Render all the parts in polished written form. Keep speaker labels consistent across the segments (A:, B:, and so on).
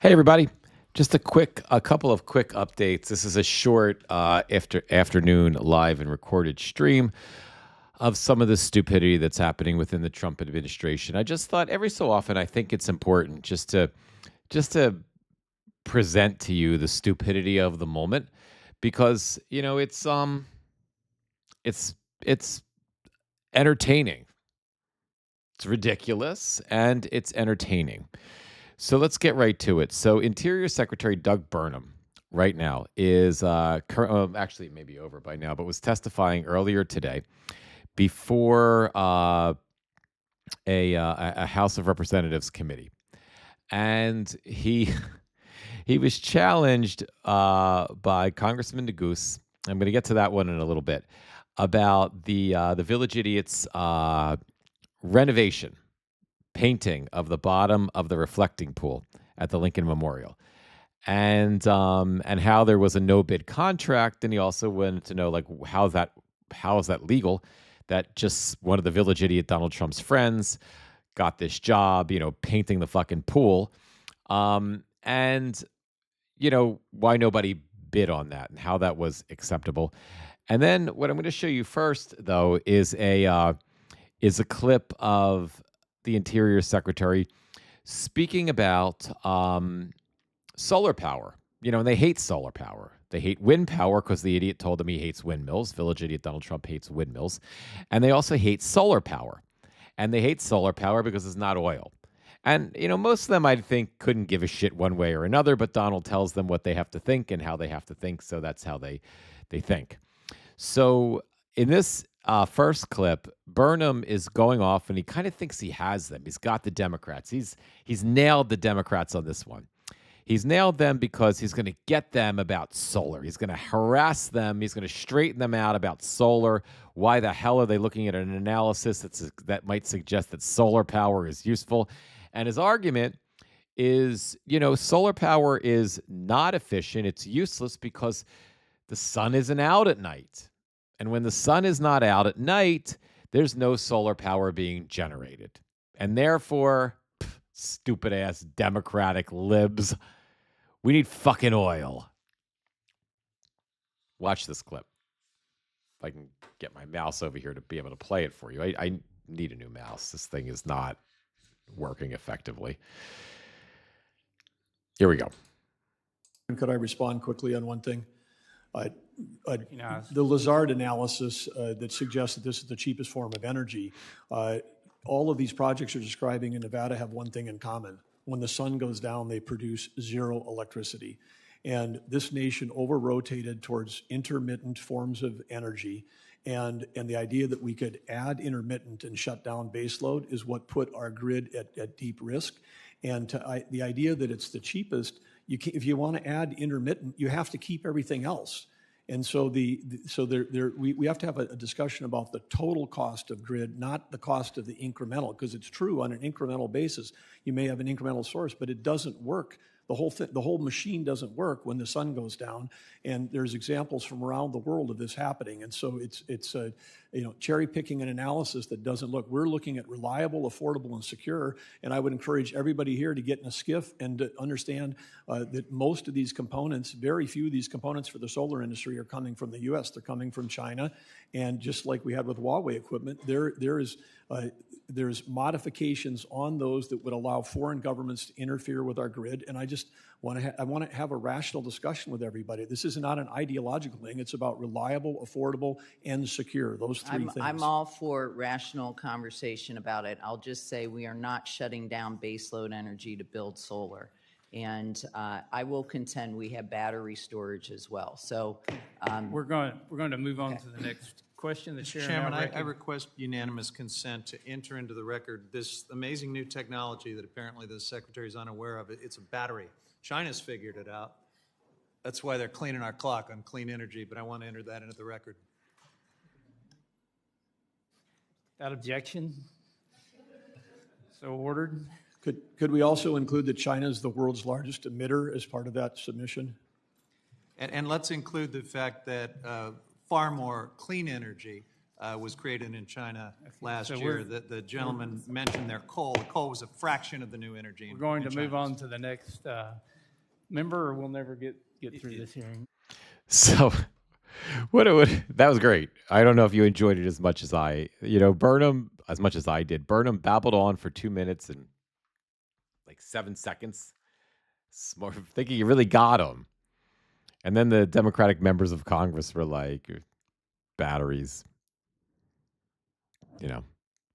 A: Hey, everybody. Just a couple of quick updates. This is a short afternoon live and recorded stream of some of the stupidity that's happening within the Trump administration. I just thought every so often, I think it's important just to present to you the stupidity of the moment because it's entertaining. It's ridiculous and it's entertaining. So let's get right to it. So Interior Secretary Doug Burgum right now is actually it may be over by now, but was testifying earlier today before a House of Representatives committee, and he he was challenged by Congressman Neguse. I'm going to get to that one in a little bit about the Village Idiots renovation painting of the bottom of the reflecting pool at the Lincoln Memorial, and how there was a no bid contract. And he also wanted to know, like, how is that legal? That just one of the village idiot Donald Trump's friends got this job, painting the fucking pool, and why nobody bid on that and how that was acceptable. And then what I'm going to show you first, though, is a clip of the Interior Secretary speaking about solar power. And they hate solar power. They hate wind power because the idiot told them he hates windmills. Village idiot Donald Trump hates windmills. And they also hate solar power. And they hate solar power because it's not oil. And, most of them, I think, couldn't give a shit one way or another, but Donald tells them what they have to think and how they have to think, so that's how they think. So in this first clip, Burgum is going off, and he kind of thinks he has them. He's got the Democrats. He's nailed the Democrats on this one. He's nailed them because he's going to get them about solar. He's going to harass them. He's going to straighten them out about solar. Why the hell are they looking at an analysis that might suggest that solar power is useful? And his argument is, solar power is not efficient. It's useless because the sun isn't out at night. And when the sun is not out at night, there's no solar power being generated. And therefore, stupid ass Democratic libs, we need fucking oil. Watch this clip. If I can get my mouse over here to be able to play it for you. I need a new mouse. This thing is not working effectively. Here we go.
B: Could I respond quickly on one thing? The Lazard analysis that suggests that this is the cheapest form of energy, all of these projects you're describing in Nevada have one thing in common. When the sun goes down, they produce zero electricity. And this nation over-rotated towards intermittent forms of energy. And the idea that we could add intermittent and shut down baseload is what put our grid at deep risk. And the idea that it's the cheapest, if you want to add intermittent, you have to keep everything else. And so we have to have a discussion about the total cost of grid, not the cost of the incremental, because it's true on an incremental basis. You may have an incremental source, but it doesn't work. The whole machine doesn't work when the sun goes down, and there's examples from around the world of this happening. And so it's cherry picking an analysis that doesn't look. We're looking at reliable, affordable, and secure. And I would encourage everybody here to get in a skiff and to understand that most of these components, very few of these components for the solar industry, are coming from the U.S. They're coming from China, and just like we had with Huawei equipment, there's modifications on those that would allow foreign governments to interfere with our grid. And I just want to have a rational discussion with everybody. This is not an ideological thing. It's about reliable, affordable, and secure. Those three things.
C: I'm all for rational conversation about it. I'll just say we are not shutting down baseload energy to build solar. And I will contend we have battery storage as well. So
D: we're going to move on to the next question.
E: Mr. Chairman, I request unanimous consent to enter into the record this amazing new technology that apparently the Secretary is unaware of. It's a battery. China's figured it out. That's why they're cleaning our clock on clean energy, but I want to enter that into the record.
D: Without objection? So ordered.
B: Could we also include that China is the world's largest emitter as part of that submission?
E: And let's include the fact that far more clean energy was created in China last
D: so
E: year. The gentleman mentioned their coal. The coal was a fraction of the new energy.
D: We're going to move on to the next member, or we'll never get through this hearing.
A: So, that was great. I don't know if you enjoyed it as much as Burnham, as much as I did. Burnham babbled on for 2 minutes and like 7 seconds, thinking you really got him. And then the Democratic members of Congress were like, batteries.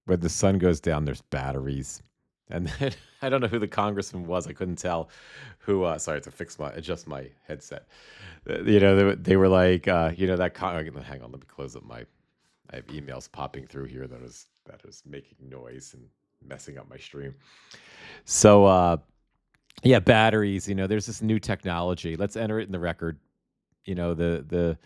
A: Where the sun goes down, there's batteries. And then I don't know who the congressman was. I couldn't tell who. Sorry, I have to adjust my headset. They were like, hang on, let me close up I have emails popping through here that is making noise and messing up my stream. So, batteries. There's this new technology. Let's enter it in the record. The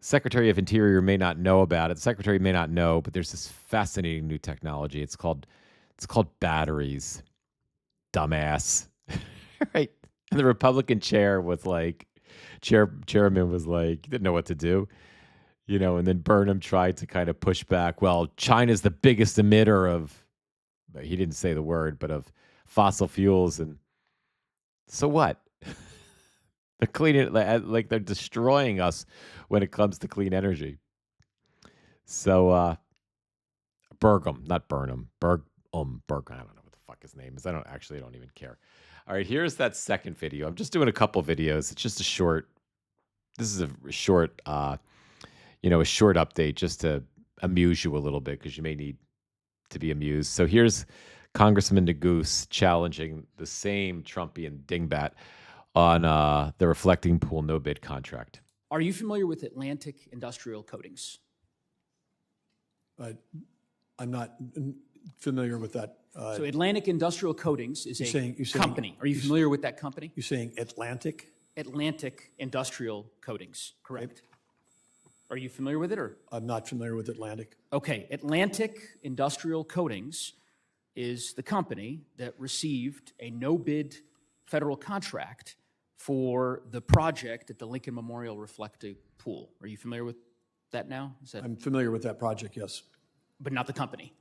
A: Secretary of Interior may not know about it. The Secretary may not know, but there's this fascinating new technology. It's called batteries. Dumbass. Right. And the Republican chairman was like, didn't know what to do. And then Burnham tried to kind of push back. Well, China's the biggest emitter of, but he didn't say the word, but of fossil fuels. And so what? They're cleaning like they're destroying us when it comes to clean energy. So, Burgum, not Burnham, Burgum. I don't know what the fuck his name is. I don't even care. All right, here's that second video. I'm just doing a couple videos. It's just this is a short, a short update just to amuse you a little bit because you may need to be amused. So here's Congressman Neguse challenging the same Trumpian dingbat on the reflecting pool no bid contract.
F: Are you familiar with Atlantic Industrial Coatings?
B: I'm not familiar with that.
F: So Atlantic Industrial Coatings is
B: you're saying
F: company. Are you familiar with that company?
B: You're saying Atlantic?
F: Atlantic Industrial Coatings, correct? Are you familiar with it, or?
B: I'm not familiar with Atlantic.
F: Okay, Atlantic Industrial Coatings is the company that received a no-bid federal contract for the project at the Lincoln Memorial Reflecting Pool. Are you familiar with that now?
B: I'm familiar with that project, yes.
F: But not the company?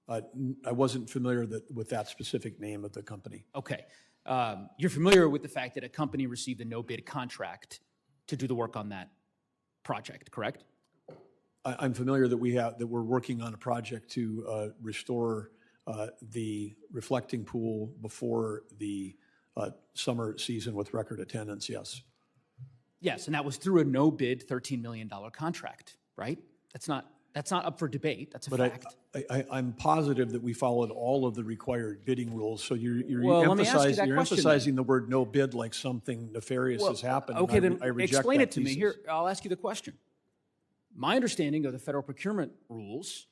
B: I wasn't familiar with that specific name of the company.
F: Okay. You're familiar with the fact that a company received a no-bid contract to do the work on that project, correct?
B: I'm familiar that we're working on a project to restore the reflecting pool before the summer season with record attendance, yes.
F: Yes, and that was through a no-bid $13 million contract, right? That's not up for debate. That's a fact.
B: I'm positive that we followed all of the required bidding rules. So you're
F: let me ask you that question,
B: emphasizing the word no bid like something nefarious has happened.
F: Okay, then
B: I reject
F: explain
B: that
F: it to me. Here, I'll ask you the question. My understanding of the federal procurement rules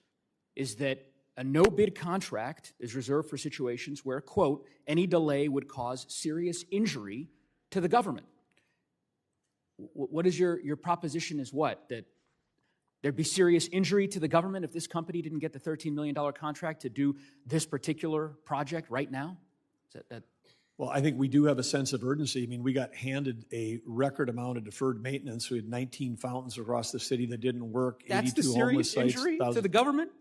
F: is that a no-bid contract is reserved for situations where, quote, any delay would cause serious injury to the government. What is your proposition is what? That there'd be serious injury to the government if this company didn't get the $13 million contract to do this particular project right now? Is that
B: Well, I think we do have a sense of urgency. I mean, we got handed a record amount of deferred maintenance. We had 19 fountains across the city that didn't work.
F: That's the
B: 82
F: serious
B: homeless sites,
F: injury to the government?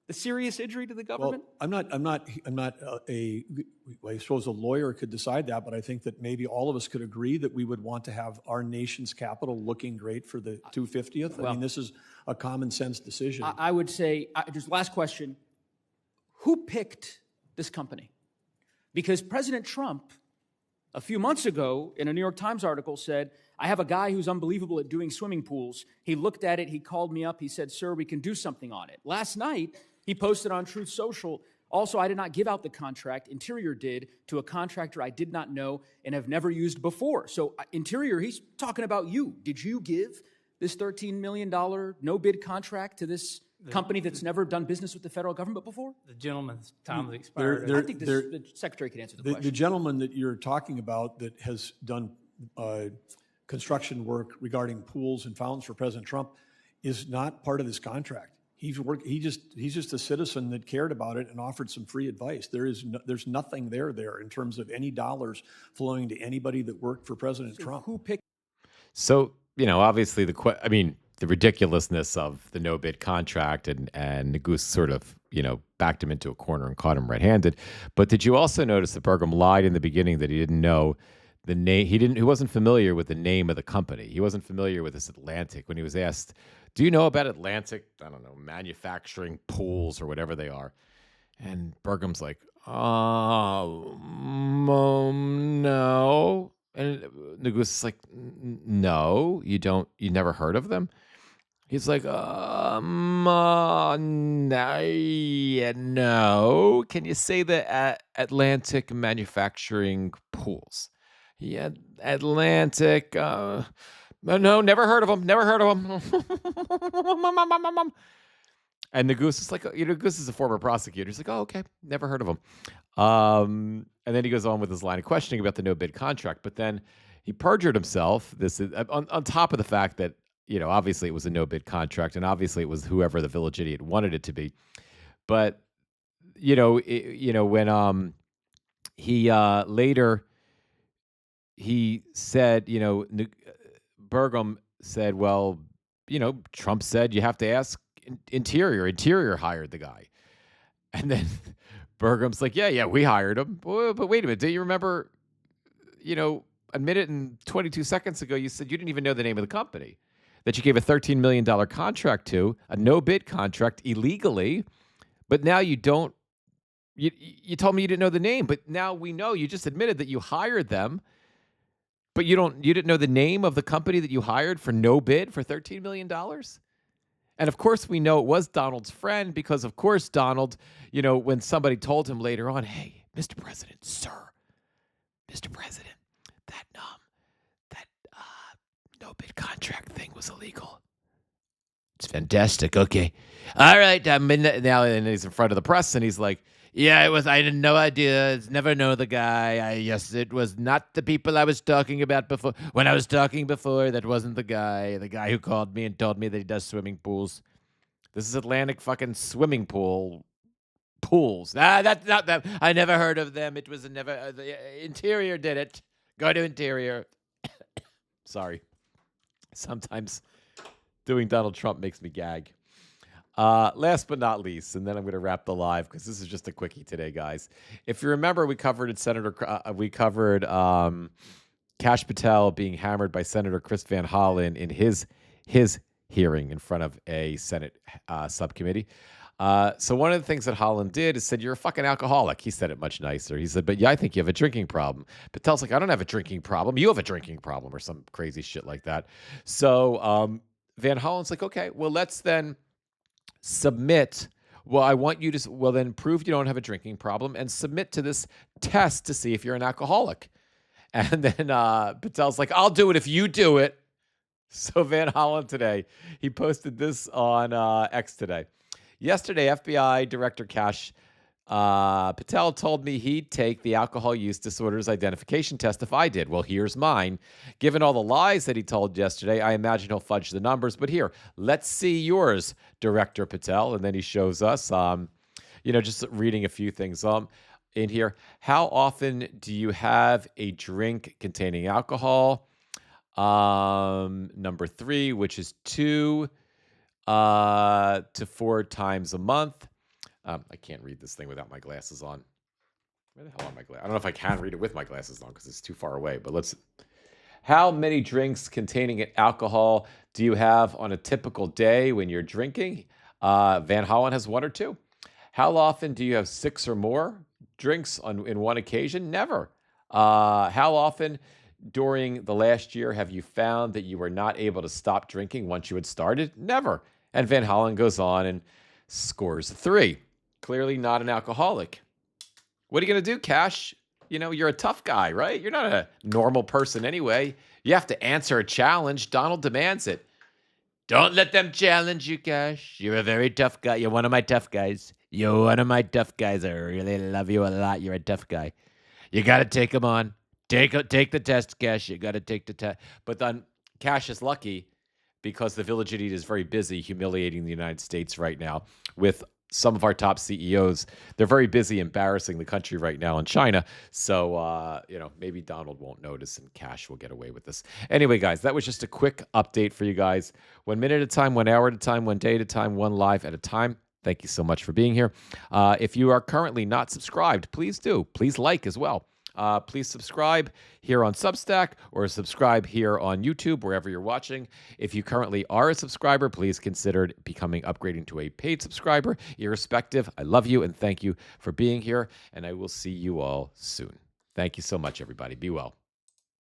F: The serious injury to the government?
B: Well, I'm not I suppose a lawyer could decide that, but I think that maybe all of us could agree that we would want to have our nation's capital looking great for the 250th. I mean, this is a common sense decision.
F: I would say, just last question, who picked this company? Because President Trump, a few months ago, in a New York Times article said, I have a guy who's unbelievable at doing swimming pools. He looked at it, he called me up, he said, sir, we can do something on it. Last night, he posted on Truth Social, also, I did not give out the contract, Interior did, to a contractor I did not know and have never used before. So Interior, he's talking about you. Did you give this $13 million no-bid contract to this company that's never done business with the federal government before?
D: The gentleman's time has expired.
F: I think the Secretary can answer the question.
B: The gentleman that you're talking about that has done construction work regarding pools and fountains for President Trump is not part of this contract. He's just a citizen that cared about it and offered some free advice. There's nothing there in terms of any dollars flowing to anybody that worked for President Trump.
F: Who picked?
A: So, obviously the ridiculousness of the no bid contract, and Neguse sort of, backed him into a corner and caught him red-handed. But did you also notice that Burgum lied in the beginning that he didn't know the name? He wasn't familiar with the name of the company. He wasn't familiar with this Atlantic. When he was asked, "Do you know about Atlantic? I don't know, manufacturing pools or whatever they are." And Burgum's like, no. And Neguse is like, no, you don't. You never heard of them? He's like, no, yeah, no. Can you say the Atlantic manufacturing pools? Yeah, Atlantic. No, never heard of them. Never heard of them. And Neguse is like, Neguse is a former prosecutor. He's like, oh, okay, never heard of him. And then he goes on with his line of questioning about the no bid contract. But then he perjured himself. This is on top of the fact that, obviously it was a no bid contract, and obviously it was whoever the village idiot wanted it to be. But when he later he said, Burgum said, well, Trump said you have to ask Interior. Interior hired the guy. And then Burgum's like, yeah, we hired him. But wait a minute. Do you remember, a minute and 22 seconds ago, you said you didn't even know the name of the company that you gave a $13 million contract to, a no-bid contract illegally. But now you don't, you told me you didn't know the name, but now we know. You just admitted that you hired them, but you didn't know the name of the company that you hired for no bid for $13 million? And of course, we know it was Donald's friend because, of course, Donald, when somebody told him later on, hey, Mr. President, sir, Mr. President, that no bid contract thing was illegal. It's fantastic. Okay. All right. I'm in now, and he's in front of the press, and he's like, yeah, it was. I had no idea. Never know the guy. Yes, it was not the people I was talking about before. When I was talking before, that wasn't the guy. The guy who called me and told me that he does swimming pools. This is Atlantic fucking swimming pools. That's not them. I never heard of them. It was never. The Interior did it. Go to Interior. Sorry. Sometimes doing Donald Trump makes me gag. Last but not least, and then I'm going to wrap the live because this is just a quickie today, guys. If you remember, we covered Kash Patel being hammered by Senator Chris Van Hollen in his hearing in front of a Senate subcommittee. So one of the things that Hollen did is said, you're a fucking alcoholic. He said it much nicer. He said, but yeah, I think you have a drinking problem. Patel's like, I don't have a drinking problem. You have a drinking problem, or some crazy shit like that. So Van Hollen's like, okay, well, let's then submit. Well, I want you to, then prove you don't have a drinking problem and submit to this test to see if you're an alcoholic. And then Patel's like, I'll do it if you do it. So Van Hollen today, he posted this on X today. Yesterday, FBI Director Kash Patel told me he'd take the alcohol use disorders identification test if I did. Well, here's mine. Given all the lies that he told yesterday, I imagine he'll fudge the numbers. But here, let's see yours, Director Patel. And then he shows us, just reading a few things in here. How often do you have a drink containing alcohol? Number 3, which is 2 to 4 times a month. I can't read this thing without my glasses on. Where the hell are my glasses? I don't know if I can read it with my glasses on because it's too far away. But how many drinks containing alcohol do you have on a typical day when you're drinking? Van Hollen has 1 or 2. How often do you have 6 or more drinks in one occasion? Never. How often during the last year have you found that you were not able to stop drinking once you had started? Never. And Van Hollen goes on and scores 3. Clearly not an alcoholic. What are you going to do, Kash? You're a tough guy, right? You're not a normal person anyway. You have to answer a challenge. Donald demands it. Don't let them challenge you, Kash. You're a very tough guy. You're one of my tough guys. You're one of my tough guys. I really love you a lot. You're a tough guy. You got to take them on. Take the test, Kash. You got to take the test. But then Kash is lucky because the village idiot is very busy humiliating the United States right now with some of our top CEOs, they're very busy embarrassing the country right now in China. So, maybe Donald won't notice and Kash will get away with this. Anyway, guys, that was just a quick update for you guys. 1 minute at a time, 1 hour at a time, 1 day at a time, one live at a time. Thank you so much for being here. If you are currently not subscribed, please do. Please like as well. Please subscribe here on Substack or subscribe here on YouTube, wherever you're watching. If you currently are a subscriber, please consider upgrading to a paid subscriber. Irrespective, I love you and thank you for being here, and I will see you all soon. Thank you so much, everybody. Be well.